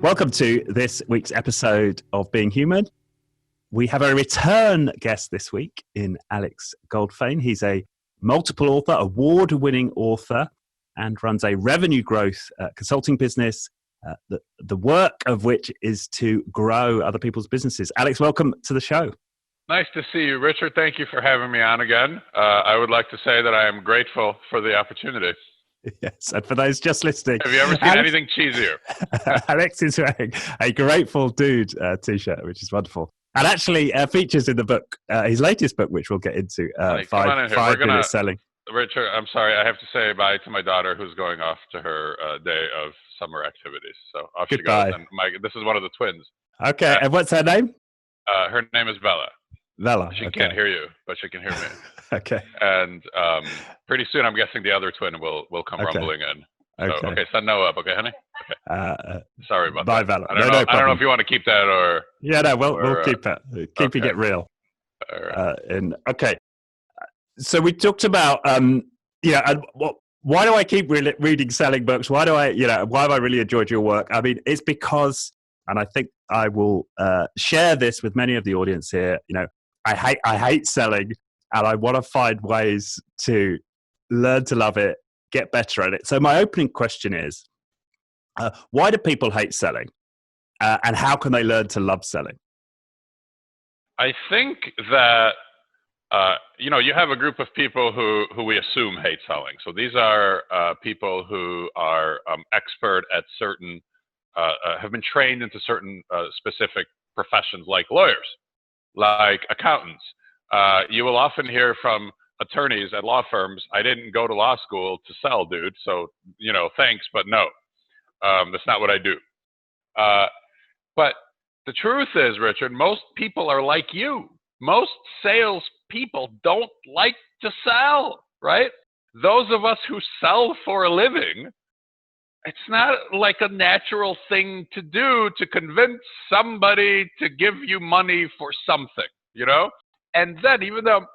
Welcome to this week's episode of Being Human. We have a return guest this week in Alex Goldfayn. He's a multiple author, award-winning author, and runs a revenue growth consulting business, the work of which is to grow other people's businesses. Alex, welcome to the show. Nice to see you, Richard. Thank you for having me on again. I would like to say that I am grateful for the opportunity. Yes, and for those just listening, have you ever seen anything cheesier? Alex is wearing a Grateful Dude t-shirt, which is wonderful, and actually features in the book, his latest book, which we'll get into, five minutes selling. Richard, I'm sorry, I have to say bye to my daughter, who's going off to her day of summer activities. So off Goodbye. She goes. And this is one of the twins. Okay, and what's her name? Her name is Bella. Bella. She can't hear you, but she can hear me. Okay. And pretty soon, I'm guessing the other twin will come rumbling in. So, okay, send Noah up, okay, honey? Okay. Sorry about bye, that. Bella. I don't know if you want to keep that or... Yeah, no, we'll keep it. Keeping it real. Right. Okay. So we talked about, why do I keep reading selling books? Why have I really enjoyed your work? I mean, it's because, and I think I will share this with many of the audience here, I hate selling, and I want to find ways to learn to love it, get better at it. So my opening question is, why do people hate selling? And how can they learn to love selling? I think that, you have a group of people who we assume hate selling. So these are people who are expert at certain, have been trained into certain specific professions, like lawyers, like accountants. You will often hear from attorneys at law firms, I didn't go to law school to sell, dude. So, thanks, but no. That's not what I do. But the truth is, Richard, most people are like you. Most sales people don't like to sell, right? Those of us who sell for a living, it's not like a natural thing to do to convince somebody to give you money for something, And then even though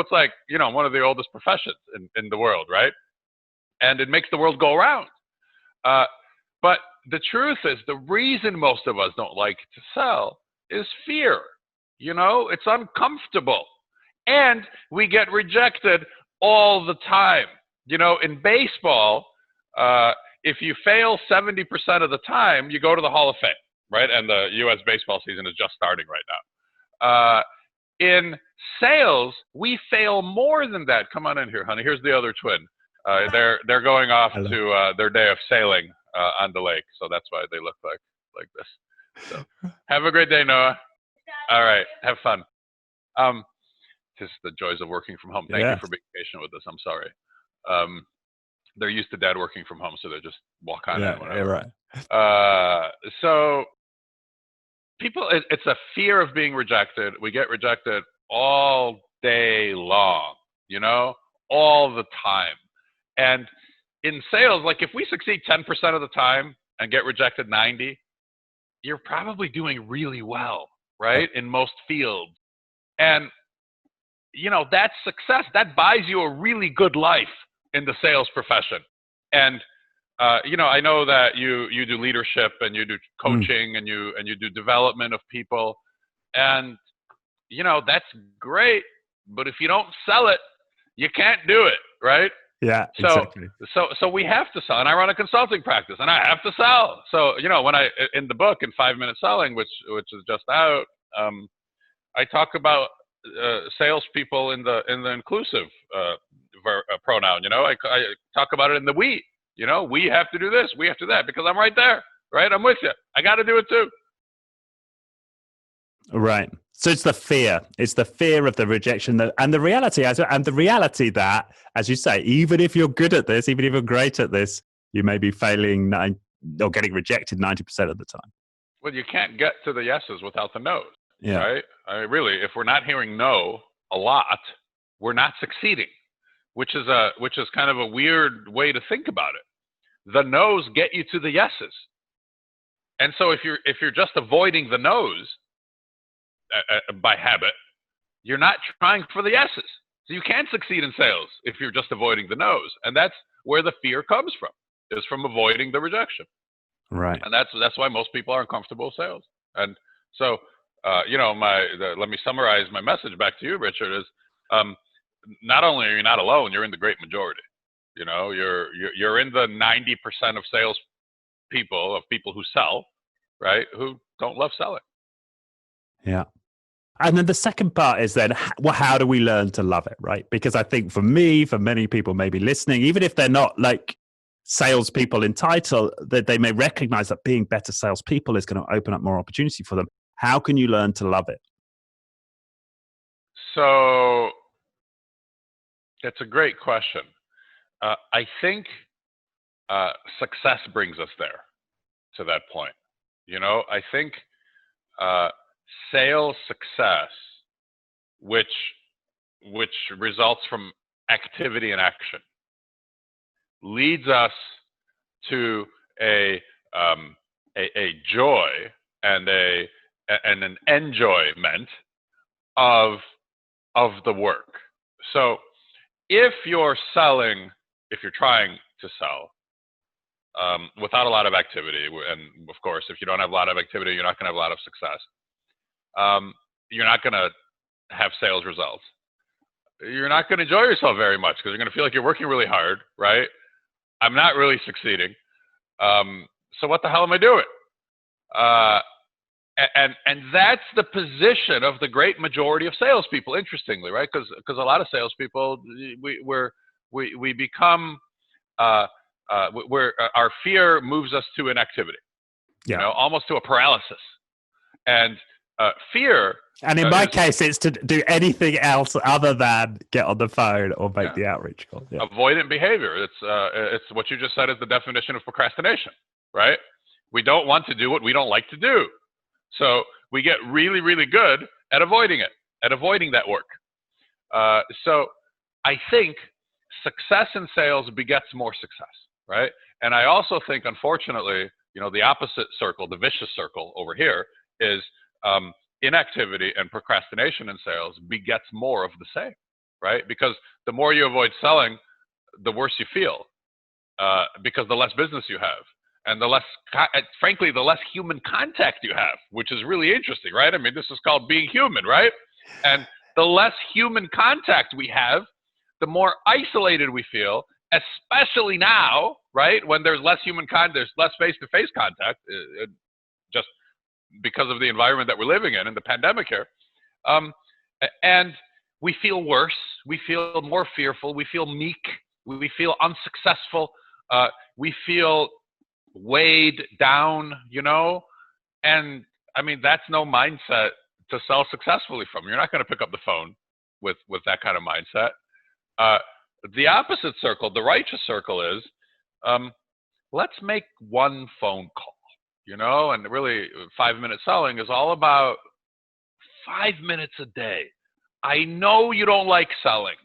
it's like, one of the oldest professions in the world, right? And it makes the world go around. But the truth is, the reason most of us don't like to sell is fear. It's uncomfortable. And we get rejected all the time. In baseball, if you fail 70% of the time, you go to the Hall of Fame, right? And the U.S. baseball season is just starting right now. In sales, we fail more than that. Come on in here, honey. Here's the other twin. They're going off to their day of sailing on the lake, so that's why they look like this. So, have a great day, Noah. All right, have fun. Just the joys of working from home. Thank you for being patient with us. I'm sorry. They're used to dad working from home, so they just walk on in whenever. Yeah, right. So people, it's a fear of being rejected. We get rejected all day long, all the time. And in sales, like if we succeed 10% of the time and get rejected 90, you're probably doing really well, right? In most fields. And, that's success. That buys you a really good life in the sales profession. And, I know that you do leadership and you do coaching and you do development of people. And, that's great. But if you don't sell it, you can't do it, right? Yeah, exactly. So we have to sell. And I run a consulting practice and I have to sell. So, when in the book, in 5 Minute Selling, which is just out, I talk about salespeople in the inclusive pronoun. I talk about it in the we. We have to do this, we have to do that, because I'm right there, right? I'm with you. I got to do it too. Right. So it's the fear. It's the fear of the rejection, and the reality that, as you say, even if you're good at this, even if you're great at this, you may be failing or getting rejected 90% of the time. Well, you can't get to the yeses without the no's. Yeah. Right? Really, if we're not hearing no a lot, we're not succeeding, which is kind of a weird way to think about it. The no's get you to the yeses. And so if you're just avoiding the no's by habit, you're not trying for the yeses. So you can't succeed in sales if you're just avoiding the no's. And that's where the fear comes from, is from avoiding the rejection. Right. And that's why most people aren't comfortable with sales. And so, let me summarize my message back to you, Richard, is not only are you not alone, you're in the great majority. You're in the 90% of sales people, of people who sell, right, who don't love selling. Yeah. And then the second part is then, well, how do we learn to love it, right? Because I think for me, for many people maybe listening, even if they're not like salespeople in title, that they may recognize that being better salespeople is going to open up more opportunity for them. How can you learn to love it? So it's a great question. I think success brings us there, to that point. I think sales success, which results from activity and action, leads us to a joy and an enjoyment of the work. So if you're trying to sell without a lot of activity, and of course, if you don't have a lot of activity, you're not going to have a lot of success. You're not going to have sales results. You're not going to enjoy yourself very much because you're going to feel like you're working really hard, right? I'm not really succeeding. So what the hell am I doing? And that's the position of the great majority of salespeople, interestingly, right? Because a lot of salespeople, we become, our fear moves us to inactivity, almost to a paralysis. And fear. And in my case, it's to do anything else other than get on the phone or make the outreach call. Yeah. Avoidant behavior. It's what you just said is the definition of procrastination, right? We don't want to do what we don't like to do. So we get really, really good at avoiding it, at avoiding that work. So I think success in sales begets more success, right? And I also think, unfortunately, the opposite circle, the vicious circle over here is inactivity and procrastination in sales begets more of the same, right? Because the more you avoid selling, the worse you feel, because the less business you have. And the less, frankly, the less human contact you have, which is really interesting, right? I mean, this is called being human, right? And the less human contact we have, the more isolated we feel, especially now, right? When there's less human contact, there's less face-to-face contact, just because of the environment that we're living in the pandemic here. And we feel worse. We feel more fearful. We feel meek. We feel unsuccessful. We feel weighed down, and I mean, that's no mindset to sell successfully from. You're not going to pick up the phone with that kind of mindset. The opposite circle, the righteous circle, is let's make one phone call, and really 5-minute selling is all about 5 minutes a day. I know you don't like selling,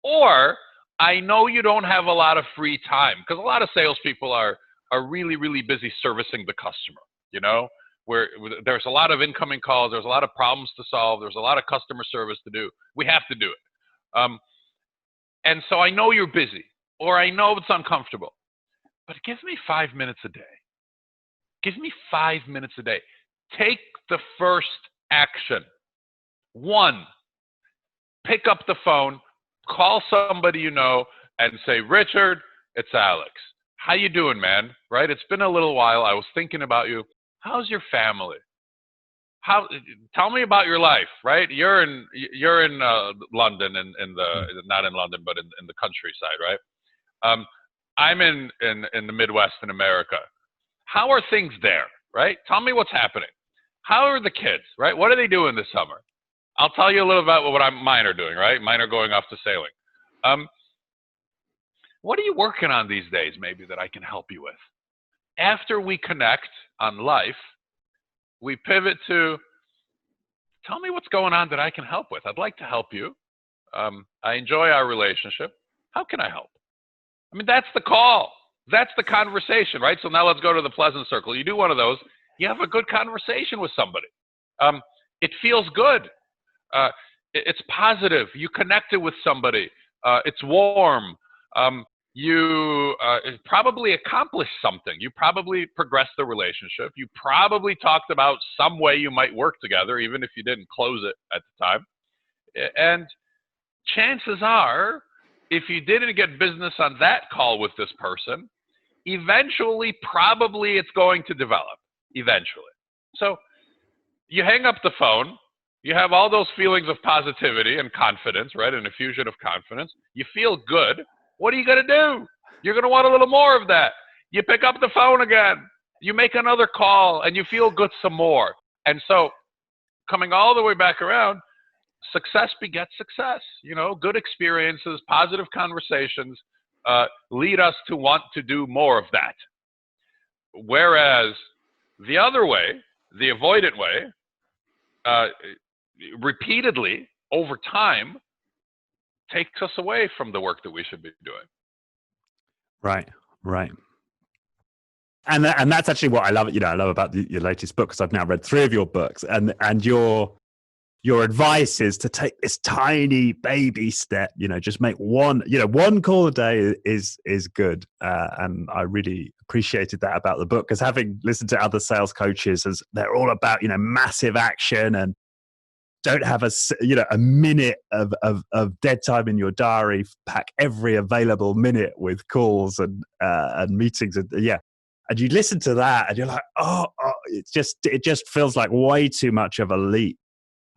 or I know you don't have a lot of free time, because a lot of salespeople are really, really busy servicing the customer, where there's a lot of incoming calls, there's a lot of problems to solve, there's a lot of customer service to do. We have to do it. And so I know you're busy, or I know it's uncomfortable, but give me 5 minutes a day. Give me 5 minutes a day. Take the first action. 1, pick up the phone, call somebody you know, and say, Richard, it's Alex. How you doing, man? Right? It's been a little while. I was thinking about you. How's your family? Tell me about your life, right? You're in London, not in London, but in the countryside, right? I'm in the Midwest in America. How are things there, right? Tell me what's happening. How are the kids, right? What are they doing this summer? I'll tell you a little about what mine are doing, right? Mine are going off to sailing. What are you working on these days, maybe, that I can help you with? After we connect on life, we pivot to, tell me what's going on that I can help with. I'd like to help you. I enjoy our relationship. How can I help? I mean, that's the call. That's the conversation, right? So now let's go to the pleasant circle. You do one of those, you have a good conversation with somebody. It feels good. It's positive. You connected with somebody. It's warm. you probably accomplished something. You probably progressed the relationship. You probably talked about some way you might work together, even if you didn't close it at the time. And chances are, if you didn't get business on that call with this person, eventually, probably it's going to develop, eventually. So you hang up the phone, you have all those feelings of positivity and confidence, right? An effusion of confidence. You feel good. What are you going to do? You're going to want a little more of that. You pick up the phone again. You make another call, and you feel good some more. And so coming all the way back around, success begets success. You know, good experiences, positive conversations lead us to want to do more of that. Whereas the other way, the avoidant way, repeatedly over time takes us away from the work that we should be doing. Right, right. And that's actually what I love. You know, I love about your latest book, because I've now read 3 of your books, and your advice is to take this tiny baby step. You know, just make one call a day is good. And I really appreciated that about the book, because having listened to other sales coaches, as they're all about, you know, massive action and don't have a minute of dead time in your diary. Pack every available minute with calls and meetings, and and you listen to that and you're like, it just feels like way too much of a leap.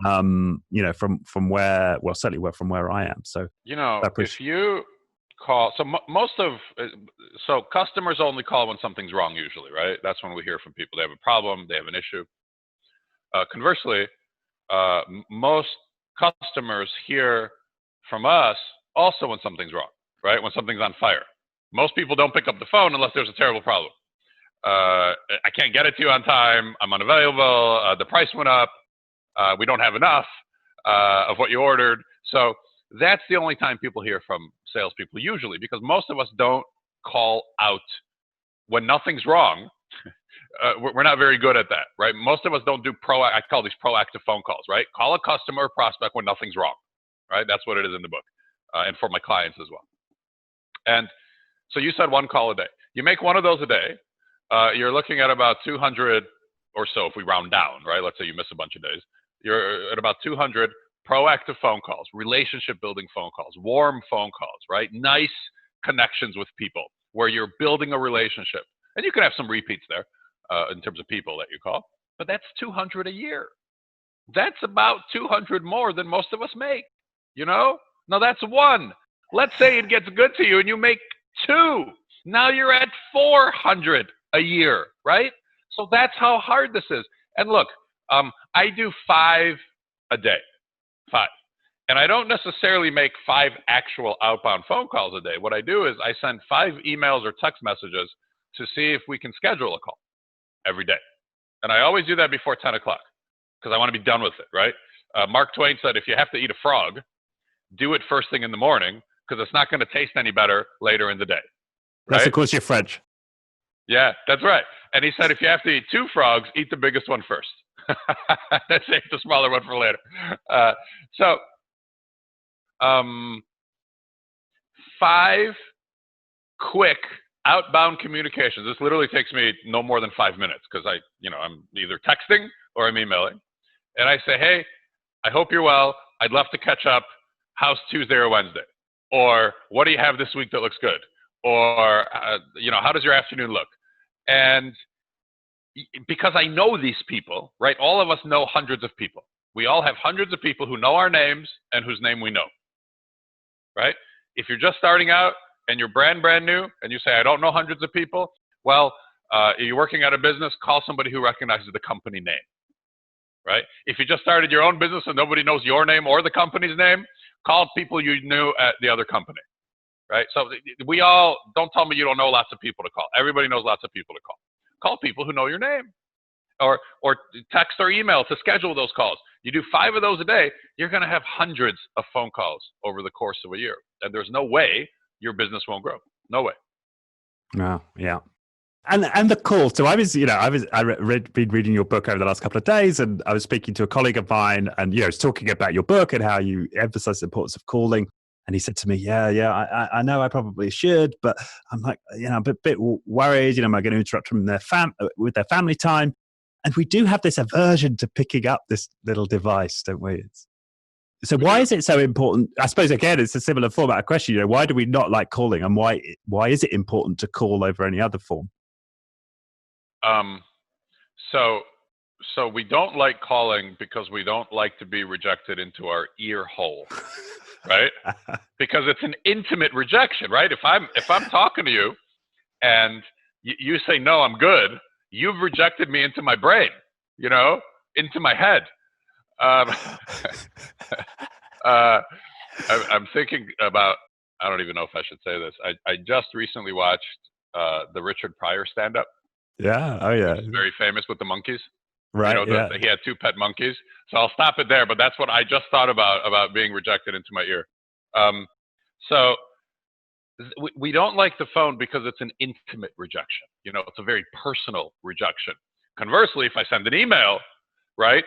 You know, from where, well, certainly from where I am. So, you know, if you call, so customers only call when something's wrong usually, right? That's when we hear from people. They have a problem, they have an issue. Conversely, most customers hear from us also when something's wrong, right? When something's on fire. Most people don't pick up the phone unless there's a terrible problem. I can't get it to you on time. I'm unavailable. The price went up. We don't have enough of what you ordered. So that's the only time people hear from salespeople usually, because most of us don't call out when nothing's wrong. We're not very good at that, right? Most of us don't do I call these proactive phone calls, right? Call a customer or prospect when nothing's wrong, right? That's what it is in the book, and for my clients as well. And so you said 1 call a day. You make 1 of those a day. You're looking at about 200 or so if we round down, right? Let's say you miss a bunch of days. You're at about 200 proactive phone calls, relationship building phone calls, warm phone calls, right? Nice connections with people where you're building a relationship. And you can have some repeats there in terms of people that you call, but that's 200 a year. That's about 200 more than most of us make, you know? Now that's 1. Let's say it gets good to you and you make 2. Now you're at 400 a year, right? So that's how hard this is. And look, I do 5 a day, 5. And I don't necessarily make 5 actual outbound phone calls a day. What I do is I send 5 emails or text messages to see if we can schedule a call every day. And I always do that before 10 o'clock because I want to be done with it, right? Mark Twain said, if you have to eat a frog, do it first thing in the morning because it's not going to taste any better later in the day. Right? That's, of course, you're French. Yeah, that's right. And he said, if you have to eat 2 frogs, eat the biggest one first. That's save the smaller one for later. 5 quick outbound communications. This literally takes me no more than 5 minutes because I'm either texting or I'm emailing. And I say, hey, I hope you're well. I'd love to catch up. How's Tuesday or Wednesday? Or what do you have this week that looks good? Or, how does your afternoon look? And because I know these people, right? All of us know hundreds of people. We all have hundreds of people who know our names and whose name we know, right? If you're just starting out and you're brand new and you say, I don't know hundreds of people, well, you're working at a business, call somebody who recognizes the company name, right? If you just started your own business and nobody knows your name or the company's name, call people you knew at the other company, right? So don't tell me you don't know lots of people to call. Everybody knows lots of people to call. Call people who know your name, or text or email to schedule those calls. You do 5 of those a day, you're going to have hundreds of phone calls over the course of a year. And there's no way your business won't grow. No way. Oh, yeah. And the call. So been reading your book over the last couple of days, and I was speaking to a colleague of mine, and was talking about your book and how you emphasize the importance of calling. And he said to me, I know I probably should, but I'm like, I'm a bit worried, am I going to interrupt them with their family time? And we do have this aversion to picking up this little device, don't we? So why is it so important? I suppose, again, it's a similar format of question. Why do we not like calling, and why is it important to call over any other form? So we don't like calling because we don't like to be rejected into our ear hole, right? Because it's an intimate rejection, right? If I'm talking to you and you say, no, I'm good, you've rejected me into my brain, into my head. I'm thinking about, I don't even know if I should say this. I just recently watched the Richard Pryor stand-up. Yeah. Oh, yeah. Which is very famous with the monkeys. Right. He had 2 pet monkeys. So I'll stop it there. But that's what I just thought about being rejected into my ear. So we don't like the phone because it's an intimate rejection. It's a very personal rejection. Conversely, if I send an email, right?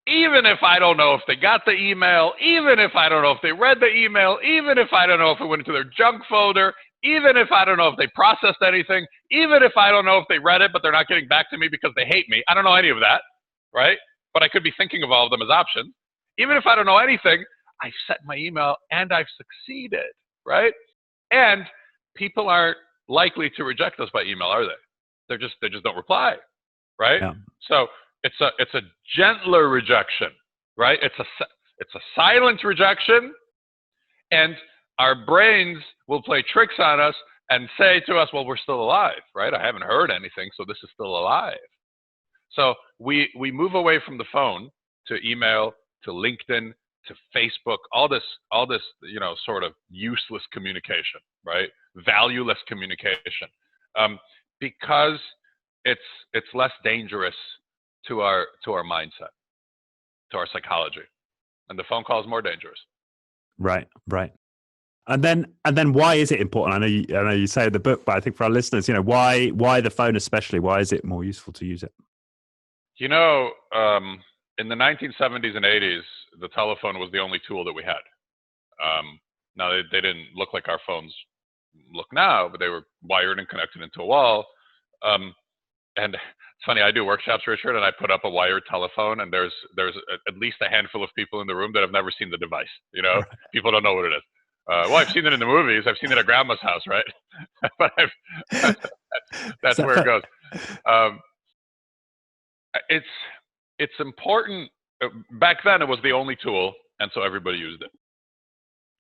Even if I don't know if they got the email, even if I don't know if they read the email, even if I don't know if it went into their junk folder, even if I don't know if they processed anything, even if I don't know if they read it, but they're not getting back to me because they hate me. I don't know any of that, right? But I could be thinking of all of them as options. Even if I don't know anything, I've sent my email and I've succeeded, right? And people aren't likely to reject us by email, are they? They just don't reply, right? Yeah. So it's a gentler rejection, right? It's a silent rejection, and our brains will play tricks on us and say to us, well, we're still alive, right? I haven't heard anything, so this is still alive. So we move away from the phone to email, to LinkedIn, to Facebook, all this, sort of useless communication, right? Valueless communication, because it's less dangerous to our mindset, to our psychology, and the phone call is more dangerous. Right. And then why is it important? I know you say in the book, but I think for our listeners, why the phone especially? Why is it more useful to use it? In the 1970s and 80s, the telephone was the only tool that we had. Now they didn't look like our phones look now, but they were wired and connected into a wall. And it's funny, I do workshops, Richard, and I put up a wired telephone, and there's at least a handful of people in the room that have never seen the device. People don't know what it is. Well, I've seen it in the movies. I've seen it at grandma's house, right? But that's where it goes. It's important. Back then, it was the only tool, and so everybody used it.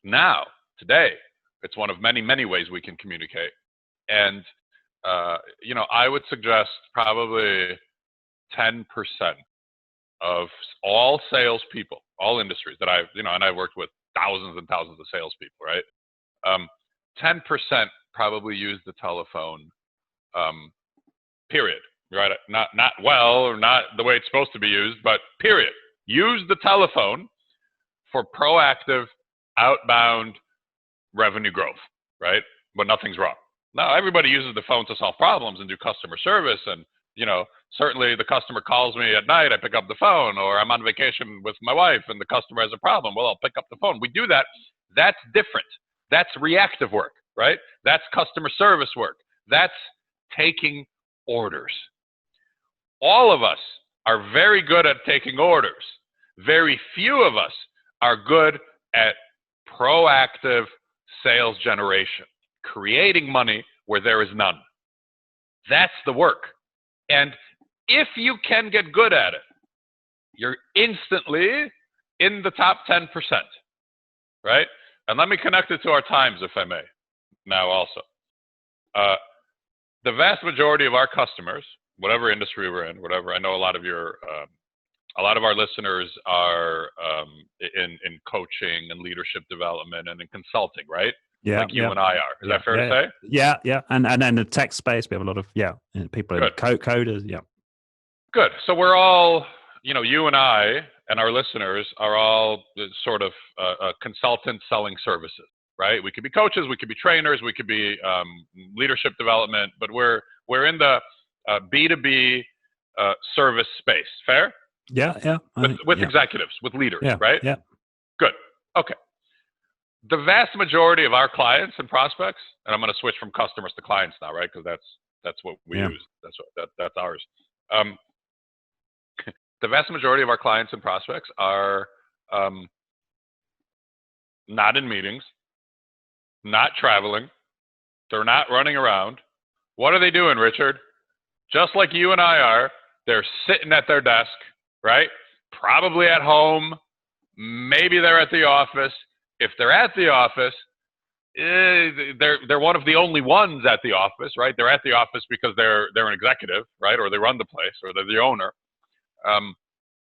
Now, today, it's one of many, many ways we can communicate. And I would suggest probably 10% of all salespeople, all industries that and I've worked with thousands and thousands of salespeople, right? 10% probably use the telephone, period, right? Not well, or not the way it's supposed to be used, but period. Use the telephone for proactive, outbound revenue growth, right? But nothing's wrong. Now, everybody uses the phone to solve problems and do customer service. And, certainly the customer calls me at night, I pick up the phone, or I'm on vacation with my wife and the customer has a problem. Well, I'll pick up the phone. We do that. That's different. That's reactive work, right? That's customer service work. That's taking orders. All of us are very good at taking orders. Very few of us are good at proactive sales generation, creating money where there is none. That's the work. And if you can get good at it, you're instantly in the top 10%, right? And let me connect it to our times, if I may, now also. The vast majority of our customers, whatever industry we're in, whatever, I know a lot of our listeners are in coaching and leadership development and in consulting, right? Yeah, like you and I are. Is that fair to say? Yeah. And then the tech space, we have a lot of people in coders. Yeah. Good. So we're all, you and I and our listeners are all sort of consultants selling services, right? We could be coaches, we could be trainers, we could be leadership development, but we're in the B2B service space. Fair? Yeah. With executives, with leaders, right? Yeah. Good. Okay. The vast majority of our clients and prospects, and I'm going to switch from customers to clients now, right? Because that's what we use. That's ours. The vast majority of our clients and prospects are not in meetings, not traveling. They're not running around. What are they doing, Richard? Just like you and I are, they're sitting at their desk, right? Probably at home. Maybe they're at the office. If they're at the office, they're one of the only ones at the office, right? They're at the office because they're an executive, right? Or they run the place, or they're the owner.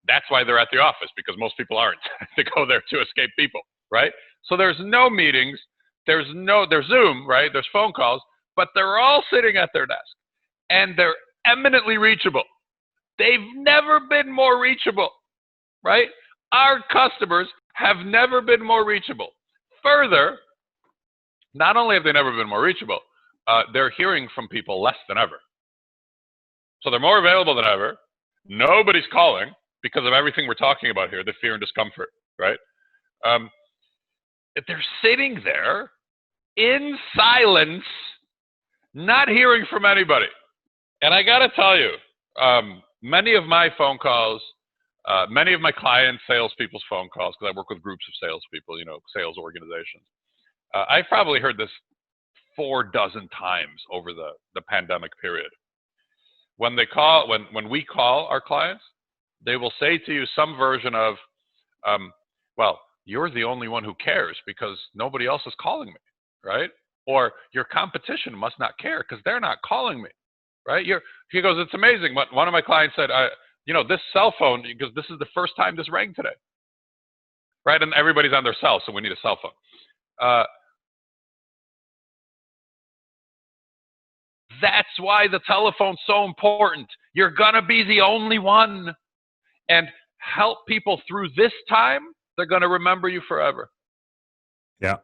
That's why they're at the office, because most people aren't. They go there to escape people, right? So there's no meetings. There's Zoom, right? There's phone calls, but they're all sitting at their desk, and they're eminently reachable. They've never been more reachable, right? Our customers have never been more reachable. Further, not only have they never been more reachable, they're hearing from people less than ever. So they're more available than ever. Nobody's calling because of everything we're talking about here, the fear and discomfort, right? They're sitting there in silence, not hearing from anybody. And I got to tell you, many of my phone calls, many of my clients, salespeople's phone calls, because I work with groups of salespeople, sales organizations. I've probably heard this 4 dozen times over the pandemic period. When we call our clients, they will say to you some version of, well, you're the only one who cares because nobody else is calling me, right? Or your competition must not care because they're not calling me, right? He goes, it's amazing. One of my clients said, this cell phone, because this is the first time this rang today, right? And everybody's on their cell, so we need a cell phone. That's why the telephone's so important. You're going to be the only one. And help people through this time, they're going to remember you forever. Yeah.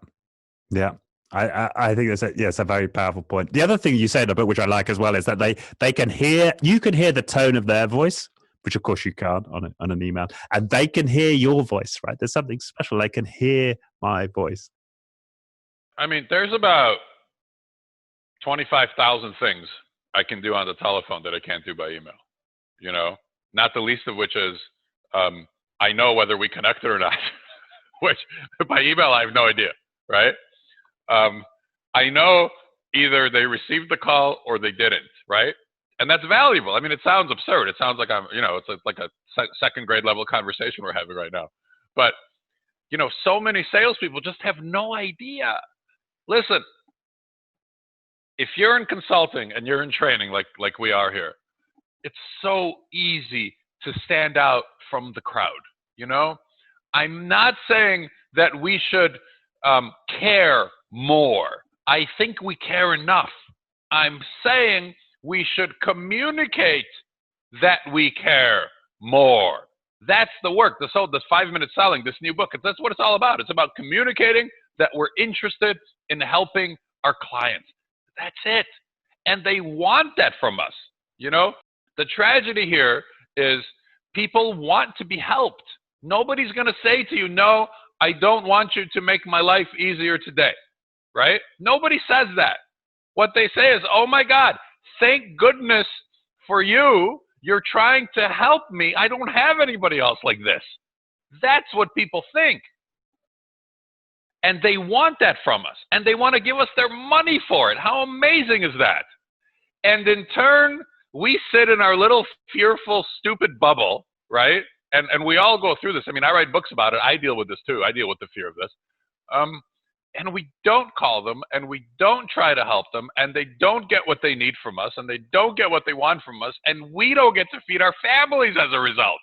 Yeah. I think that's a very powerful point. The other thing you said, which I like as well, is that they can hear, you can hear the tone of their voice, which of course you can't on an email, and they can hear your voice, right? There's something special. They can hear my voice. I mean, there's about 25,000 things I can do on the telephone that I can't do by email, not the least of which is I know whether we connected or not, which by email I have no idea, right? I know either they received the call or they didn't, right? And that's valuable. I mean, it sounds absurd. It sounds like it's like a second grade level conversation we're having right now. But, so many salespeople just have no idea. Listen, if you're in consulting and you're in training like we are here, it's so easy to stand out from the crowd, I'm not saying that we should care more. I think we care enough. I'm saying we should communicate that we care more. That's the work. This 5-minute selling, this new book, that's what it's all about. It's about communicating that we're interested in helping our clients. That's it. And they want that from us. The tragedy here is people want to be helped. Nobody's going to say to you, no, I don't want you to make my life easier today, right? Nobody says that. What they say is, oh my God, thank goodness for you. You're trying to help me. I don't have anybody else like this. That's what people think. And they want that from us. And they want to give us their money for it. How amazing is that? And in turn, we sit in our little fearful, stupid bubble, right? And we all go through this. I mean, I write books about it. I deal with this too. I deal with the fear of this. And we don't call them, and we don't try to help them, and they don't get what they need from us, and they don't get what they want from us, and we don't get to feed our families as a result.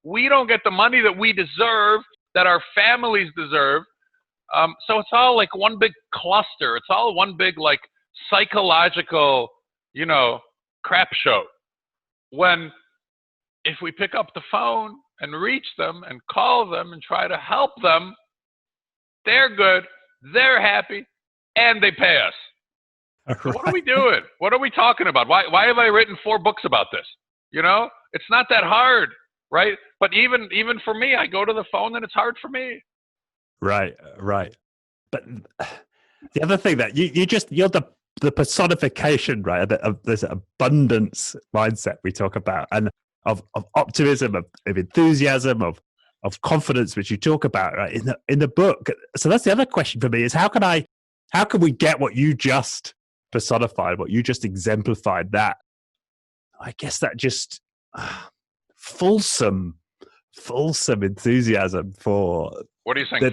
We don't get the money that we deserve, that our families deserve. So it's all like one big cluster. It's all one big like psychological, crap show. When if we pick up the phone and reach them and call them and try to help them, they're good, they're happy, and they pay us. So what are we doing? What are we talking about? Why have I written 4 books about this? It's not that hard, right? But even for me, I go to the phone and it's hard for me. Right. But the other thing that you're the personification, right, of this abundance mindset we talk about, and of optimism, of enthusiasm, of confidence, which you talk about, right, in the book. So that's the other question for me: is how can we get what you just personified, what you just exemplified? That, I guess, that just fulsome enthusiasm for what are you saying?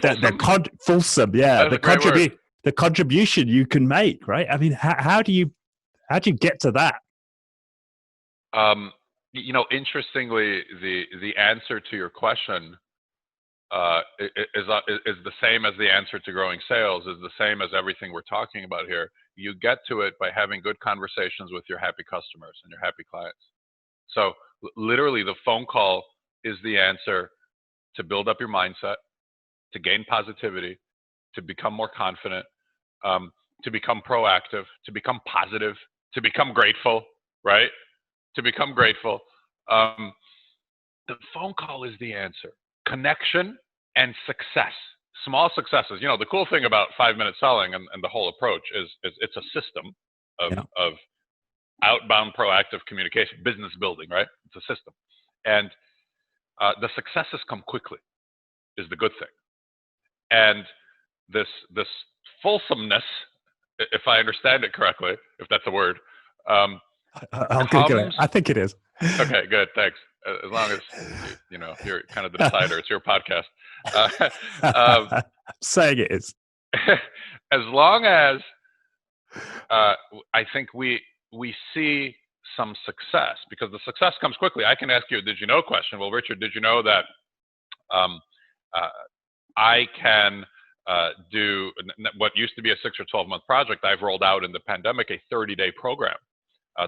Fulsome, yeah, the contribution you can make, right? I mean, how do you get to that? Interestingly, the answer to your question is the same as the answer to growing sales, is the same as everything we're talking about here. You get to it by having good conversations with your happy customers and your happy clients. So literally, the phone call is the answer to build up your mindset, to gain positivity, to become more confident, to become proactive, to become positive, to become grateful, right? To become grateful. The phone call is the answer. Connection and success. Small successes. The cool thing about 5-minute selling and the whole approach is it's a system of outbound proactive communication, business building, right? It's a system. And the successes come quickly is the good thing. And this fulsomeness, if I understand it correctly, if that's a word, I'll Google it. I think it is. Okay, good. Thanks. As long as you're kind of the decider. It's your podcast. I'm saying it is. As long as I think we see some success, because the success comes quickly. I can ask you a did you know question. Well, Richard, did you know that I can do what used to be a 6 or 12-month project? I've rolled out in the pandemic a 30-day program.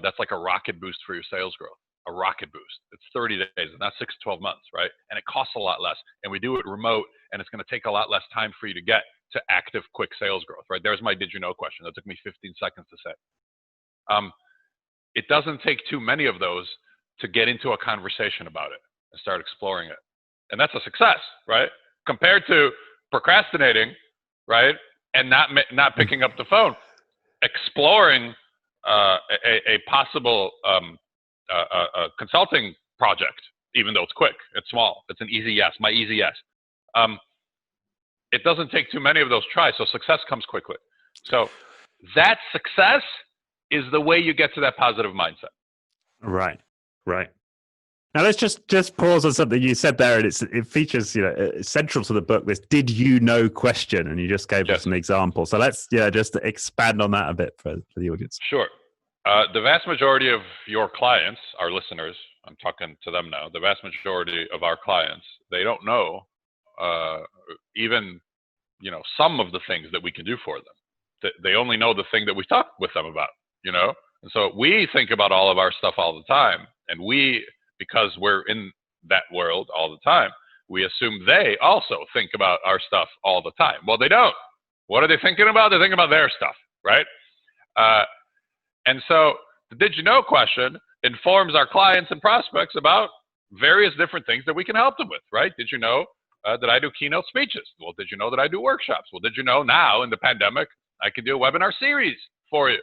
That's like a rocket boost for your sales growth. A rocket boost. It's 30 days, and not 6 to 12 months, right? And it costs a lot less. And we do it remote, and it's going to take a lot less time for you to get to active, quick sales growth, right? There's my did you know question. That took me 15 seconds to say. It doesn't take too many of those to get into a conversation about it and start exploring it. And that's a success, right? Compared to procrastinating, right? And not picking up the phone, exploring a possible a consulting project, even though it's quick, it's small, it's an easy yes, my easy yes. It doesn't take too many of those tries, so success comes quickly. So that success is the way you get to that positive mindset. Right. Now let's just pause on something you said there, and it features, central to the book, this "did you know" question, and you just gave us an example. So let's just expand on that a bit for the audience. Sure. The vast majority of your clients, our listeners, I'm talking to them now, the vast majority of our clients, they don't know even, some of the things that we can do for them. They only know the thing that we talk with them about, And so we think about all of our stuff all the time. And because we're in that world all the time, we assume they also think about our stuff all the time. Well, they don't. What are they thinking about? They're thinking about their stuff, right? And so the did you know question informs our clients and prospects about various different things that we can help them with, right? Did you know that I do keynote speeches? Well, did you know that I do workshops? Well, did you know now in the pandemic, I can do a webinar series for you?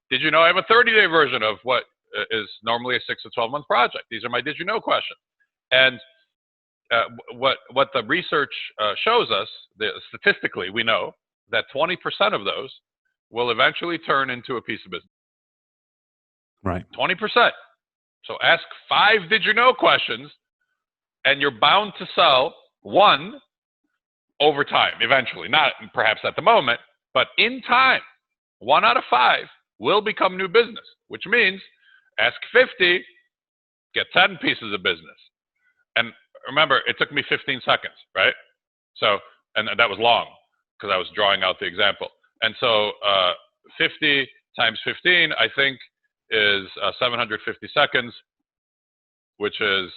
Did you know I have a 30-day version of what is normally a 6 to 12-month project? These are my did you know questions. And what the research shows us, statistically, we know that 20% of those will eventually turn into a piece of business. Right. 20%. So ask 5 did you know questions, and you're bound to sell 1 over time, eventually. Not perhaps at the moment, but in time. 1 out of 5 will become new business, which means ask 50, get 10 pieces of business. And remember, it took me 15 seconds, right? So, and that was long because I was drawing out the example. And so 50 times 15, I think, is 750 seconds, which is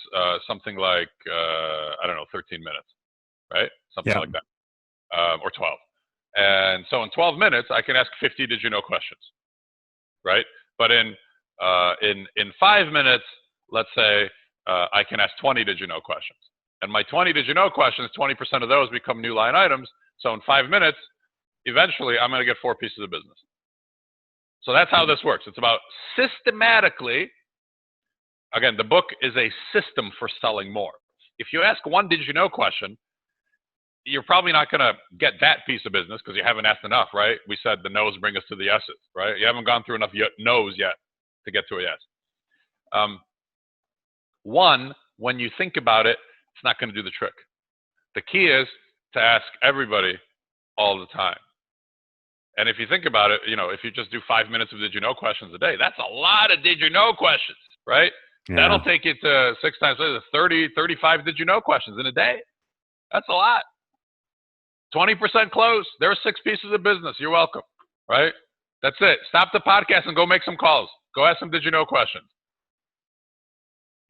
something like, 13 minutes, right? Something like that, or 12. And so in 12 minutes, I can ask 50 did you know questions, right? But in 5 minutes, let's say, I can ask 20 did you know questions. And my 20 did you know questions, 20% of those become new line items. So in 5 minutes, eventually I'm going to get 4 pieces of business. So that's how this works. It's about systematically, again, the book is a system for selling more. If you ask one did you know question, you're probably not going to get that piece of business because you haven't asked enough, right? We said the no's bring us to the yeses, right? You haven't gone through enough no's yet to get to a yes. One, when you think about it, it's not going to do the trick. The key is to ask everybody all the time. And if you think about it, if you just do 5 minutes of did you know questions a day, that's a lot of did you know questions, right? Yeah. That'll take you to 6 times 30, 35 did you know questions in a day. That's a lot. 20% close. There are 6 pieces of business. You're welcome, right? That's it. Stop the podcast and go make some calls. Go ask some did you know questions.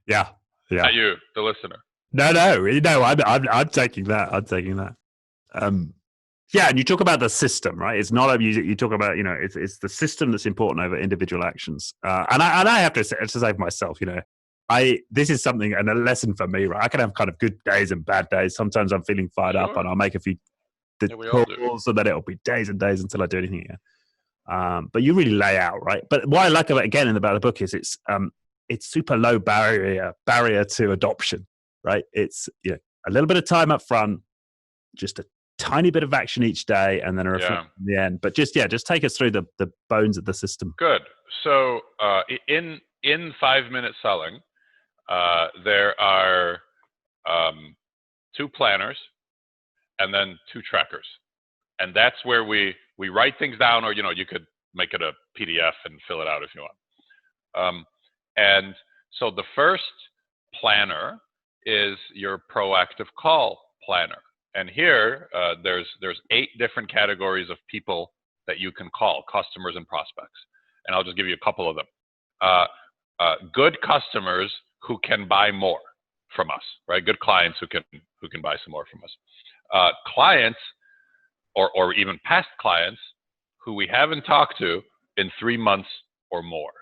Yeah. Not you, the listener. No. I'm taking that. Yeah, and you talk about the system, right? It's not you talk about, it's the system that's important over individual actions. And I have to say for myself, this is something, and a lesson for me, right? I can have kind of good days and bad days. Sometimes I'm feeling fired up, and I'll make a few calls, so that it'll be days and days until I do anything again. But you really lay out, right? But what I like about the book is it's super low barrier to adoption, right? It's a little bit of time up front, just a tiny bit of action each day, and then a reflection in the end. But just take us through the bones of the system. Good. So in 5-minute selling, there are 2 planners and then 2 trackers, and that's where we write things down, or you could make it a PDF and fill it out if you want. And so the first planner is your proactive call planner. And here, there's 8 different categories of people that you can call, customers and prospects. And I'll just give you a couple of them. Good customers who can buy more from us, right? Good clients who can buy some more from us. Clients, or even past clients, who we haven't talked to in 3 months or more.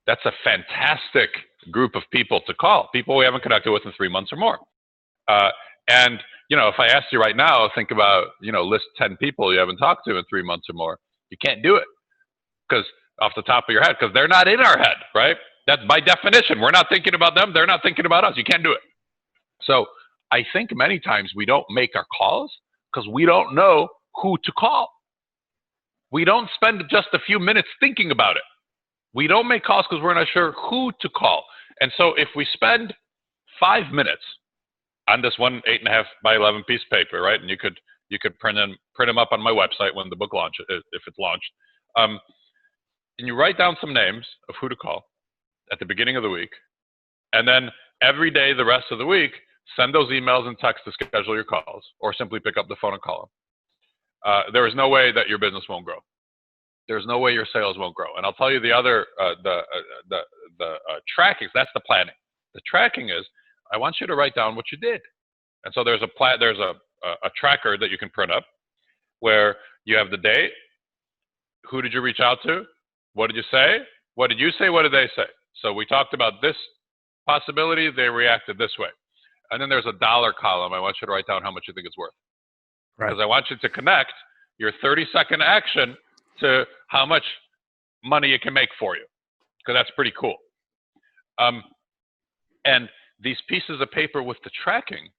That's a fantastic group of people to call, people we haven't connected with in 3 months or more. And if I asked you right now, think about, list 10 people you haven't talked to in 3 months or more. You can't do it because off the top of your head, because they're not in our head, right? That's by definition. We're not thinking about them. They're not thinking about us. You can't do it. So I think many times we don't make our calls because we don't know who to call. We don't spend just a few minutes thinking about it. We don't make calls because we're not sure who to call. And so if we spend 5 minutes on this one 8.5 by 11 piece of paper, right? And you could print them up on my website when the book launches, if it's launched. And you write down some names of who to call at the beginning of the week. And then every day, the rest of the week, send those emails and texts to schedule your calls, or simply pick up the phone and call them. There is no way that your business won't grow. There's no way your sales won't grow. And I'll tell you the other, the tracking, that's the planning. The tracking is, I want you to write down what you did. And so there's a tracker that you can print up where you have the date. Who did you reach out to? What did you say? What did you say? What did they say? So we talked about this possibility. They reacted this way. And then there's a dollar column. I want you to write down how much you think it's worth. Right. Because I want you to connect your 30-second action to how much money it can make for you. Because that's pretty cool. And these pieces of paper with the tracking,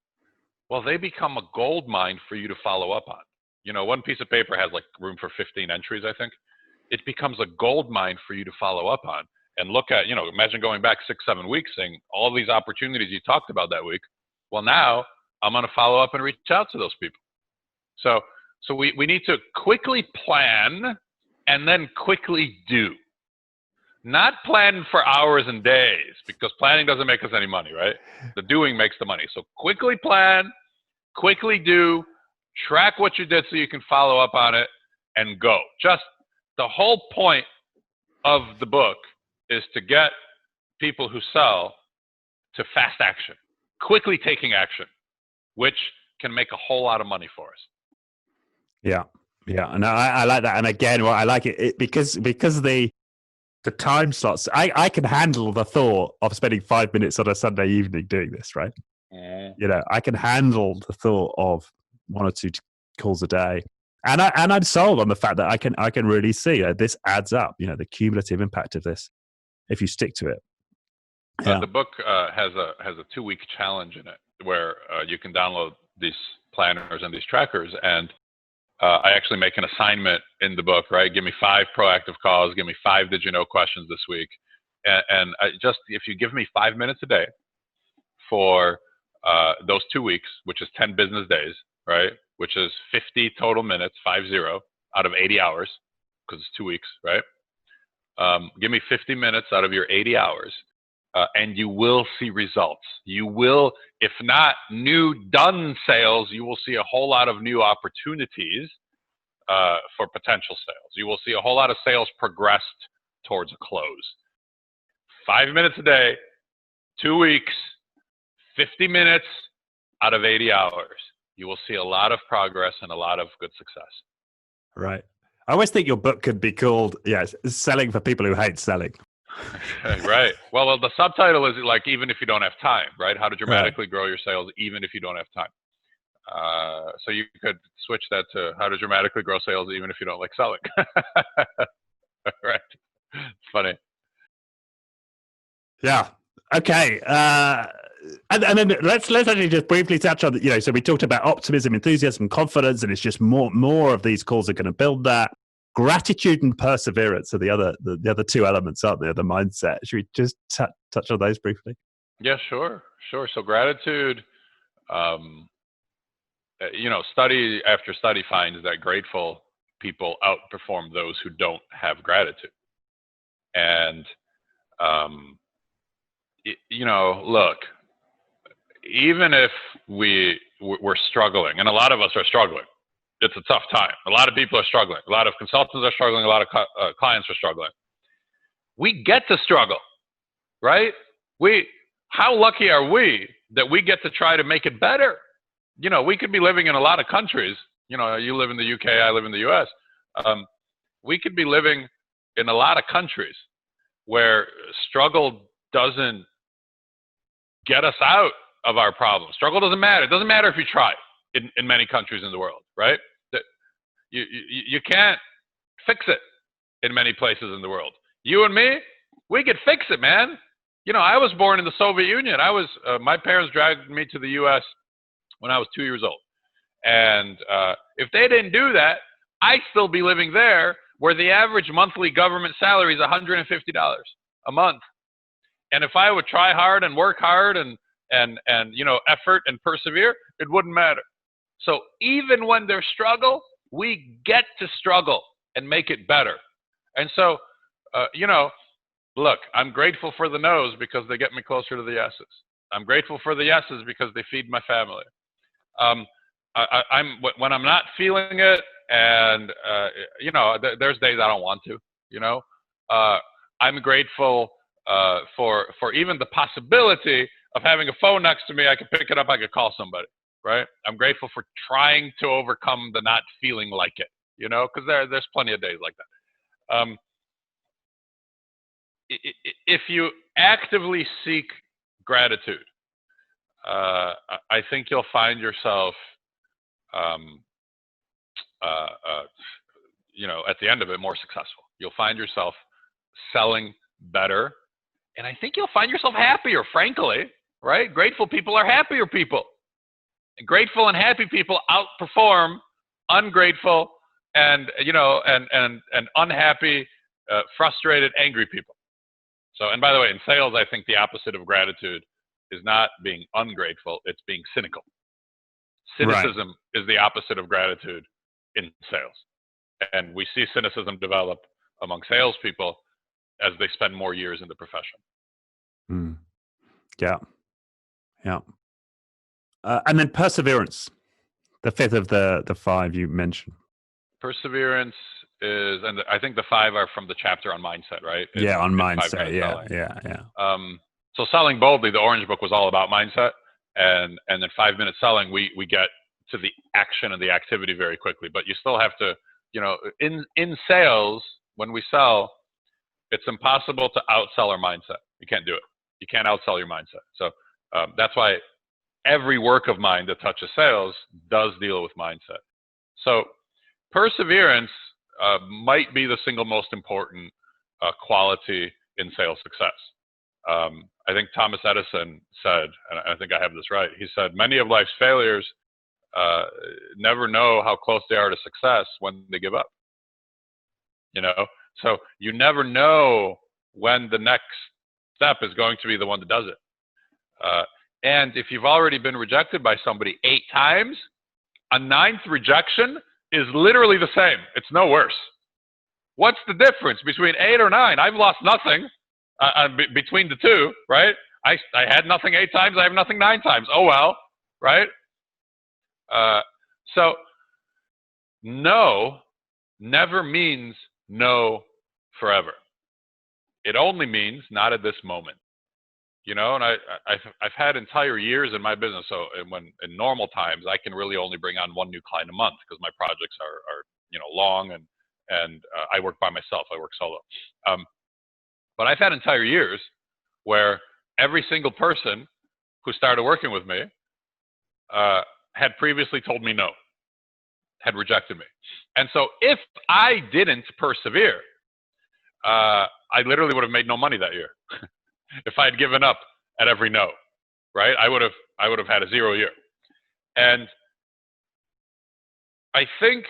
well, they become a gold mine for you to follow up on. One piece of paper has like room for 15 entries, I think. It becomes a gold mine for you to follow up on and look at, imagine going back 6-7 weeks saying all these opportunities you talked about that week. Well, now I'm going to follow up and reach out to those people. So we need to quickly plan and then quickly do. Not plan for hours and days, because planning doesn't make us any money, right? The doing makes the money. So quickly plan, quickly do, track what you did so you can follow up on it, and go. Just the whole point of the book is to get people who sell to fast action, quickly taking action, which can make a whole lot of money for us. Yeah. And I like that. And again, I like it because the time slots, I can handle the thought of spending 5 minutes on a Sunday evening doing this, right? I can handle the thought of 1 or 2 calls a day. And I'm sold on the fact that I can really see this adds up, the cumulative impact of this if you stick to it. Yeah. The book has a 2-week challenge in it where you can download these planners and these trackers, and I actually make an assignment in the book, right? Give me 5 proactive calls, give me 5 did you know questions this week, and if you give me 5 minutes a day for those 2 weeks, which is 10 business days, right? Which is 50 total minutes, 50 out of 80 hours, because it's 2 weeks, right? Give me 50 minutes out of your 80 hours. And you will see results. You will, if not new done sales, you will see a whole lot of new opportunities for potential sales. You will see a whole lot of sales progressed towards a close. 5 minutes a day, 2 weeks, 50 minutes out of 80 hours. You will see a lot of progress and a lot of good success. Right. I always think your book could be called, Selling for People Who Hate Selling. Right. Well, the subtitle is like, even if you don't have time, right? How to dramatically grow your sales, even if you don't have time. So you could switch that to how to dramatically grow sales, even if you don't like selling. Right. Funny. Yeah. Okay. And then let's actually just briefly touch on, so we talked about optimism, enthusiasm, confidence, and it's just more of these calls are going to build that. Gratitude and perseverance are the other 2 elements, aren't they? The mindset. Should we just touch on those briefly? Yeah, sure. So gratitude, study after study finds that grateful people outperform those who don't have gratitude. And, look, even if we're struggling, and a lot of us are struggling, it's a tough time. A lot of people are struggling. A lot of consultants are struggling. A lot of clients are struggling. We get to struggle, right? How lucky are we that we get to try to make it better? We could be living in a lot of countries. You live in the UK, I live in the US. We could be living in a lot of countries where struggle doesn't get us out of our problems. Struggle doesn't matter. It doesn't matter if you try in many countries in the world, right? You can't fix it in many places in the world. You and me, we could fix it, man. I was born in the Soviet Union. My parents dragged me to the U.S. when I was 2 years old. And if they didn't do that, I'd still be living there, where the average monthly government salary is $150 a month. And if I would try hard and work hard and effort and persevere, it wouldn't matter. So even when there's struggle, we get to struggle and make it better. And so, look, I'm grateful for the no's because they get me closer to the yeses. I'm grateful for the yeses because they feed my family. When I'm not feeling it, and there's days I don't want to. I'm grateful for even the possibility of having a phone next to me. I could pick it up. I could call somebody. Right? I'm grateful for trying to overcome the not feeling like it, because there's plenty of days like that. If you actively seek gratitude, I think you'll find yourself, at the end of it, more successful. You'll find yourself selling better, and I think you'll find yourself happier, frankly, right? Grateful people are happier people. Grateful and happy people outperform ungrateful and unhappy, frustrated, angry people. So, and by the way, in sales, I think the opposite of gratitude is not being ungrateful; it's being cynical. Cynicism is the opposite of gratitude in sales, and we see cynicism develop among salespeople as they spend more years in the profession. Yeah. And then perseverance, the 5th of the 5 you mentioned. Perseverance is, and I think the 5 are from the chapter on mindset, right? On mindset. Yeah. So selling boldly, the Orange Book was all about mindset, and then 5 minute selling, we get to the action and the activity very quickly. But you still have to, in sales, when we sell, it's impossible to outsell our mindset. You can't do it. You can't outsell your mindset. So that's why every work of mine that touches sales does deal with mindset. So perseverance might be the single most important quality in sales success. I think Thomas Edison said, and I think I have this right, he said, many of life's failures never know how close they are to success when they give up. So you never know when the next step is going to be the one that does it. And if you've already been rejected by somebody 8 times, a 9th rejection is literally the same. It's no worse. What's the difference between 8 or 9? I've lost nothing between the two, right? I had nothing 8 times. I have nothing 9 times. Oh, well, right? So no never means no forever. It only means not at this moment. And I've had entire years in my business. So when in normal times, I can really only bring on 1 new client a month because my projects are long and I work by myself. I work solo. But I've had entire years where every single person who started working with me had previously told me no, had rejected me. And so if I didn't persevere, I literally would have made no money that year. If I had given up at every no, right? I would have had a 0 year. And I think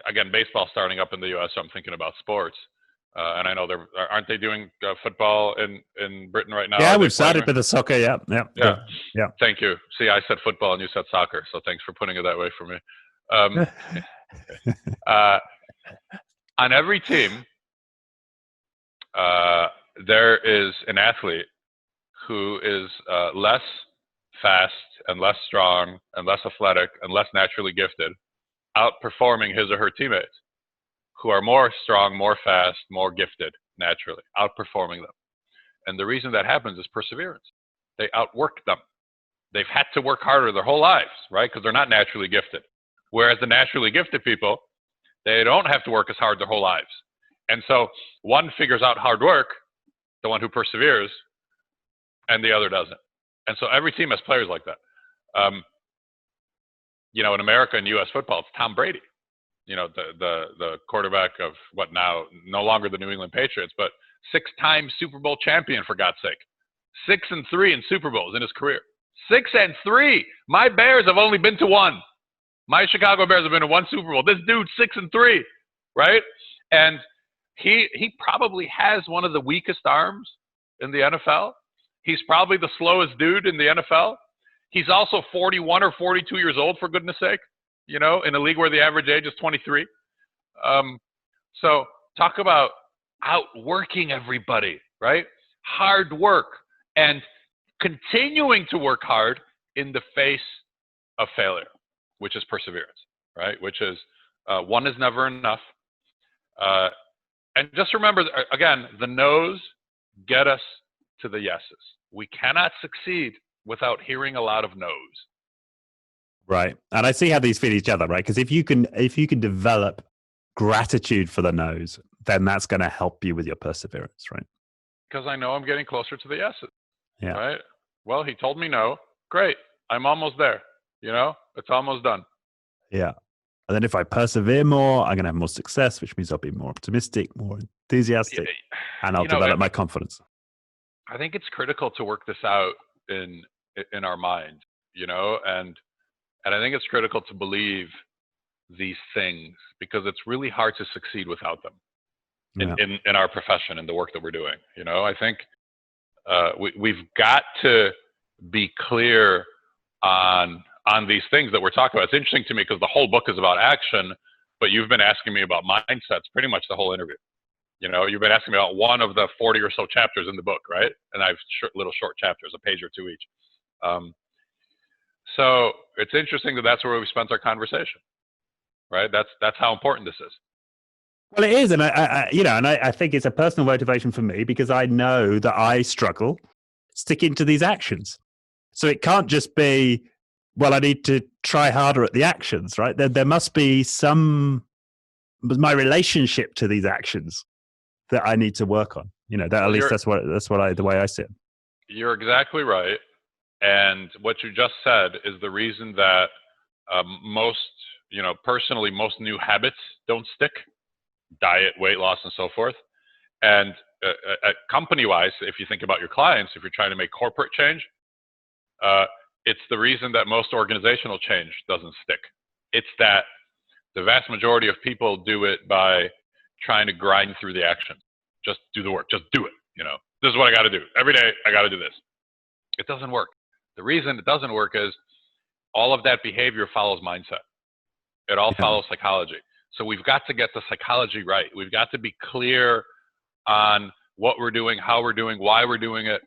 again, baseball starting up in the U.S., so I'm thinking about sports. And I know aren't they doing football in Britain right now? Yeah, we've started with the soccer. Yeah. Thank you. See, I said football and you said soccer, so thanks for putting it that way for me. On every team, there is an athlete who is less fast and less strong and less athletic and less naturally gifted, outperforming his or her teammates who are more strong, more fast, more gifted naturally, outperforming them. And the reason that happens is perseverance. They outwork them. They've had to work harder their whole lives, right? Because they're not naturally gifted. Whereas the naturally gifted people, they don't have to work as hard their whole lives. And so one figures out hard work, the one who perseveres, and the other doesn't. And so every team has players like that. In America and U.S. football, it's Tom Brady. The quarterback of what now, no longer the New England Patriots, but 6-time Super Bowl champion, for God's sake. 6-3 in Super Bowls in his career. 6-3. My Bears have only been to 1. My Chicago Bears have been to 1 Super Bowl. This dude's 6-3, right? And he probably has one of the weakest arms in the NFL. He's probably the slowest dude in the NFL. He's also 41 or 42 years old, for goodness sake, in a league where the average age is 23. So talk about outworking everybody, right? Hard work and continuing to work hard in the face of failure, which is perseverance, right? Which is 1 is never enough. And just remember, again, the no's get us to the yeses. We cannot succeed without hearing a lot of no's. Right. And I see how these fit each other, right? Because if you can develop gratitude for the no's, then that's going to help you with your perseverance, right? Because I know I'm getting closer to the yeses. Yeah. Right? Well, he told me no. Great. I'm almost there. It's almost done. Yeah. And then if I persevere more, I'm going to have more success, which means I'll be more optimistic, more enthusiastic, and I'll develop my confidence. I think it's critical to work this out in our mind, and I think it's critical to believe these things because it's really hard to succeed without them in our profession and the work that we're doing. I think we've got to be clear on these things that we're talking about. It's interesting to me because the whole book is about action, but you've been asking me about mindsets pretty much the whole interview. You've been asking me about one of the 40 or so chapters in the book, right? And I have little short chapters, a page or two each. So it's interesting that's where we spent our conversation, right? That's how important this is. Well, it is, and I think it's a personal motivation for me because I know that I struggle sticking to these actions. So it can't just be, well, I need to try harder at the actions, right? There must be my relationship to these actions that I need to work on. That at least that's the way I see it. You're exactly right. And what you just said is the reason that most, personally, most new habits don't stick. Diet, weight loss, and so forth. And company-wise, if you think about your clients, if you're trying to make corporate change, it's the reason that most organizational change doesn't stick. It's that the vast majority of people do it by trying to grind through the action. Just do the work. Just do it. This is what I got to do. Every day, I got to do this. It doesn't work. The reason it doesn't work is all of that behavior follows mindset. It all follows psychology. So we've got to get the psychology right. We've got to be clear on what we're doing, how we're doing, why we're doing it.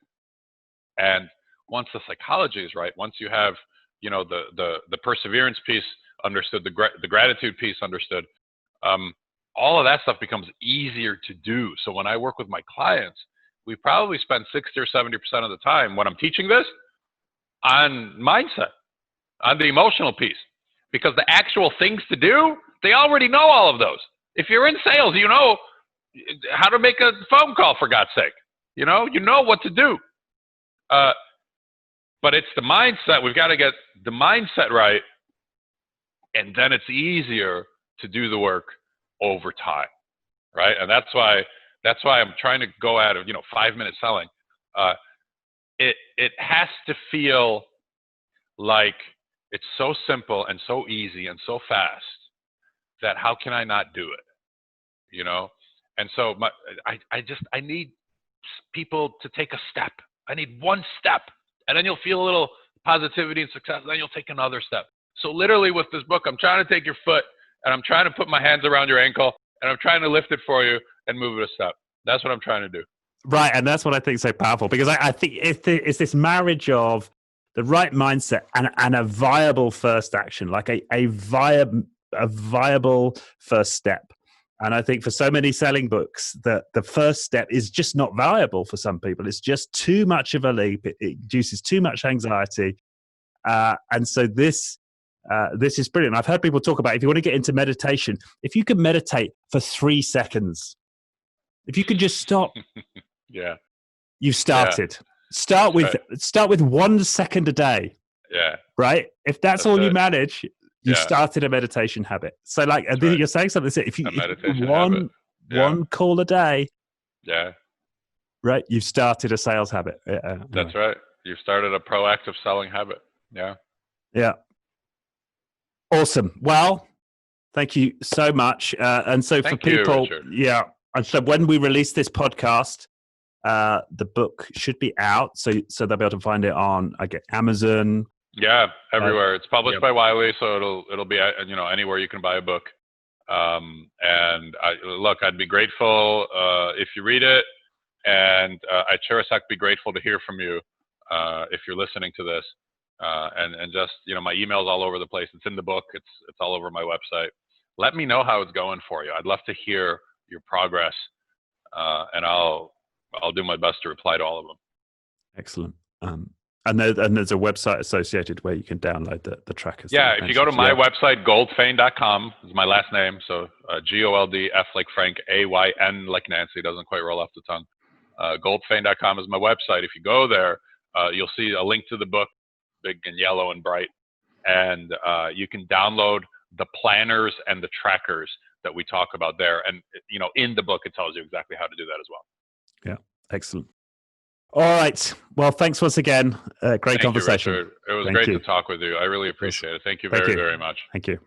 And once the psychology is right, once you have, the perseverance piece understood, the gratitude piece understood, all of that stuff becomes easier to do. So when I work with my clients, we probably spend 60 or 70% of the time when I'm teaching this on mindset, on the emotional piece, because the actual things to do, they already know all of those. If you're in sales, you know how to make a phone call, for God's sake. You know what to do. But it's the mindset. We've got to get the mindset right, and then it's easier to do the work over time, right? And that's why I'm trying to go out of 5-minute selling. It has to feel like it's so simple and so easy and so fast that how can I not do it? And so I need people to take a step. I need one step, and then you'll feel a little positivity and success, and then you'll take another step. So literally with this book, I'm trying to take your foot, and I'm trying to put my hands around your ankle, and I'm trying to lift it for you and move it a step. That's what I'm trying to do. Right, and that's what I think is so powerful, because I think it's this marriage of the right mindset and a viable first action, like a viable first step. And I think for so many selling books, that the first step is just not viable for some people. It's just too much of a leap. It induces too much anxiety. And so this is brilliant. I've heard people talk about, if you want to get into meditation, if you can meditate for 3 seconds, if you could just stop, yeah, you've started. Yeah. Start with 1 second a day. Yeah. Right? If that's all you manage, you've started a meditation habit. So like, I think you're saying something. If you one call a day, right, you've started a sales habit. That's right. You've started a proactive selling habit. Yeah. Yeah. Awesome. Well, thank you so much. And so for people, and so when we release this podcast, the book should be out, so they'll be able to find it on Amazon. Yeah, everywhere. It's published by Wiley, so it'll be anywhere you can buy a book. And I'd be grateful if you read it, and I'd sure as heck be grateful to hear from you if you're listening to this. And just my email's all over the place. It's in the book. It's all over my website. Let me know how it's going for you. I'd love to hear your progress, and I'll do my best to reply to all of them. Excellent. And there's a website associated where you can download the trackers. Yeah, if you go to my website, goldfayn.com, is my last name. So Goldf like Frank, AYN like Nancy, doesn't quite roll off the tongue. Goldfayn.com is my website. If you go there, you'll see a link to the book, big and yellow and bright. And you can download the planners and the trackers that we talk about there. And, in the book, it tells you exactly how to do that as well. Yeah, excellent. All right. Well, thanks once again. Great conversation. Thank you, Richard. It was great to talk with you. I really appreciate it. Thank you very much. Thank you.